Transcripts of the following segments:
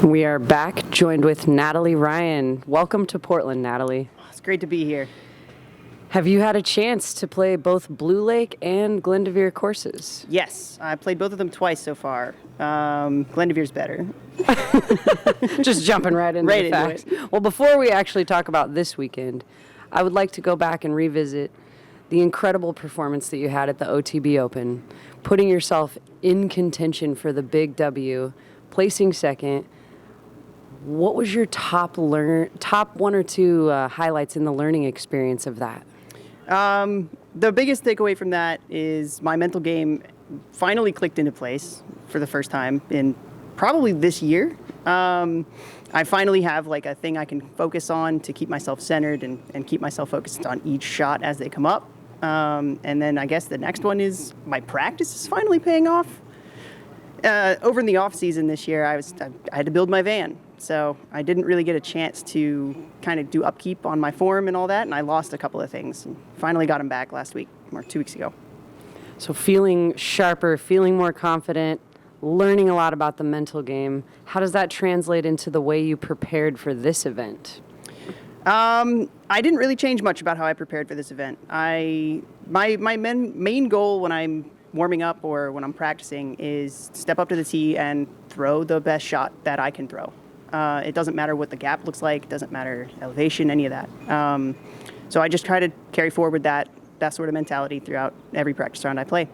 We are back, joined with Natalie Ryan. Welcome to Portland, Natalie. It's great to be here. Have you had a chance to play both Blue Lake and Glendoveer courses? Yes, I played both of them twice so far. Glendoveer's better. Just jumping right into Right the into facts. Well, before we actually talk about this weekend, I would like to go back and revisit the incredible performance that you had at the OTB Open, putting yourself in contention for the big W, placing second. What was your top one or two highlights in the learning experience of that? The biggest takeaway from that is my mental game finally clicked into place for the first time in probably this year. I finally have like a thing I can focus on to keep myself centered and keep myself focused on each shot as they come up. And then I guess the next one is my practice is finally paying off. Over in the off season this year, I had to build my van. So I didn't really get a chance to kind of do upkeep on my form and all that, and I lost a couple of things. And finally got them back last week, or 2 weeks ago. So feeling sharper, feeling more confident, learning a lot about the mental game. How does that translate into the way you prepared for this event? I didn't really change much about how I prepared for this event. My main goal when I'm warming up or when I'm practicing is step up to the tee and throw the best shot that I can throw. It doesn't matter what the gap looks like, doesn't matter elevation, any of that. So I just try to carry forward that sort of mentality throughout every practice round I play.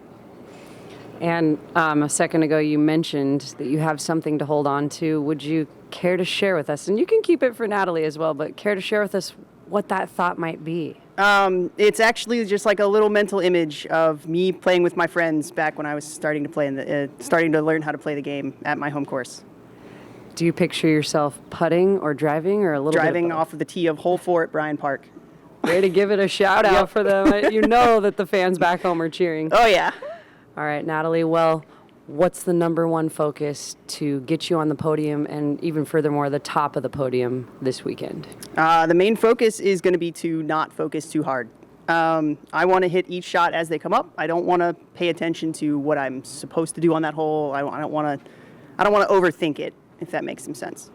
And a second ago you mentioned that you have something to hold on to. Would you care to share with us, and you can keep it for Natalie as well, but care to share with us what that thought might be? It's actually just like a little mental image of me playing with my friends back when I was starting to play starting to learn how to play the game at my home course. Do you picture yourself putting or driving or a little driving bit of both? off of the tee of hole 4 at Bryan Park? Way to give it a shout out for them. You know that the fans back home are cheering. Oh yeah. All right, Natalie, well, what's the number one focus to get you on the podium and even furthermore the top of the podium this weekend? The main focus is going to be to not focus too hard. I want to hit each shot as they come up. I don't want to pay attention to what I'm supposed to do on that hole. I don't want to overthink it, if that makes some sense.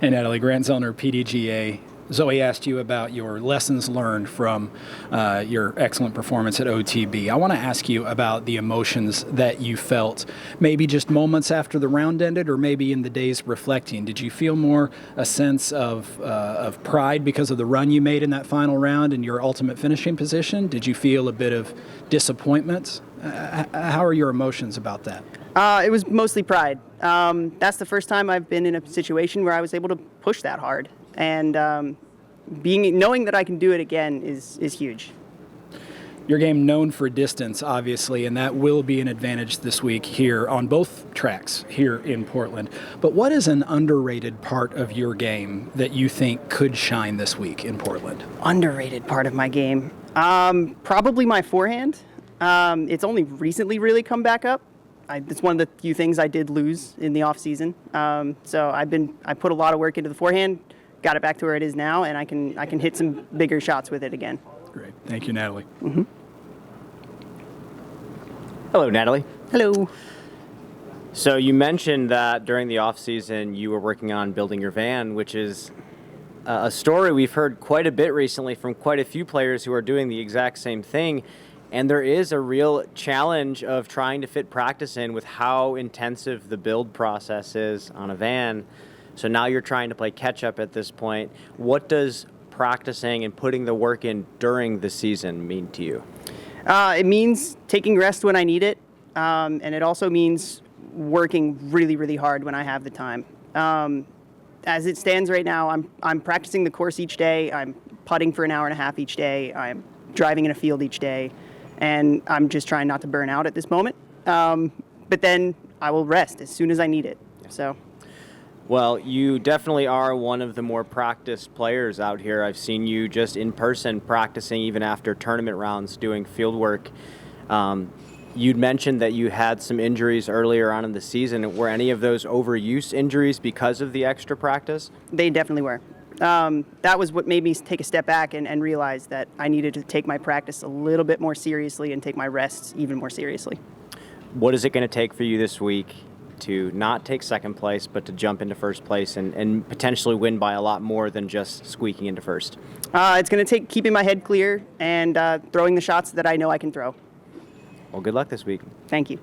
And Natalie, Grant Zellner, PDGA. Zoe asked you about your lessons learned from your excellent performance at OTB. I want to ask you about the emotions that you felt, maybe just moments after the round ended or maybe in the days reflecting. Did you feel more a sense of pride because of the run you made in that final round and your ultimate finishing position? Did you feel a bit of disappointment? How are your emotions about that? It was mostly pride. That's the first time I've been in a situation where I was able to push that hard. And knowing that I can do it again is huge. Your game known for distance, obviously, and that will be an advantage this week here on both tracks here in Portland. But what is an underrated part of your game that you think could shine this week in Portland? Underrated part of my game? Probably my forehand. It's only recently really come back up. It's one of the few things I did lose in the off season. So I put a lot of work into the forehand, got it back to where it is now, and I can hit some bigger shots with it again. Great. Thank you, Natalie. Mm-hmm. Hello, Natalie. Hello. So you mentioned that during the off season you were working on building your van, which is a story we've heard quite a bit recently from quite a few players who are doing the exact same thing. And there is a real challenge of trying to fit practice in with how intensive the build process is on a van. So now you're trying to play catch up at this point. What does practicing and putting the work in during the season mean to you? It means taking rest when I need it. And it also means working really, really hard when I have the time. As it stands right now, I'm practicing the course each day. I'm putting for an hour and a half each day. I'm driving in a field each day. And I'm just trying not to burn out at this moment. But then I will rest as soon as I need it. So. Well, you definitely are one of the more practiced players out here. I've seen you just in person practicing even after tournament rounds doing field work. You'd mentioned that you had some injuries earlier on in the season. Were any of those overuse injuries because of the extra practice? They definitely were. That was what made me take a step back and realize that I needed to take my practice a little bit more seriously and take my rests even more seriously. What is it going to take for you this week to not take second place, but to jump into first place and potentially win by a lot more than just squeaking into first? It's going to take keeping my head clear and throwing the shots that I know I can throw. Well, good luck this week. Thank you.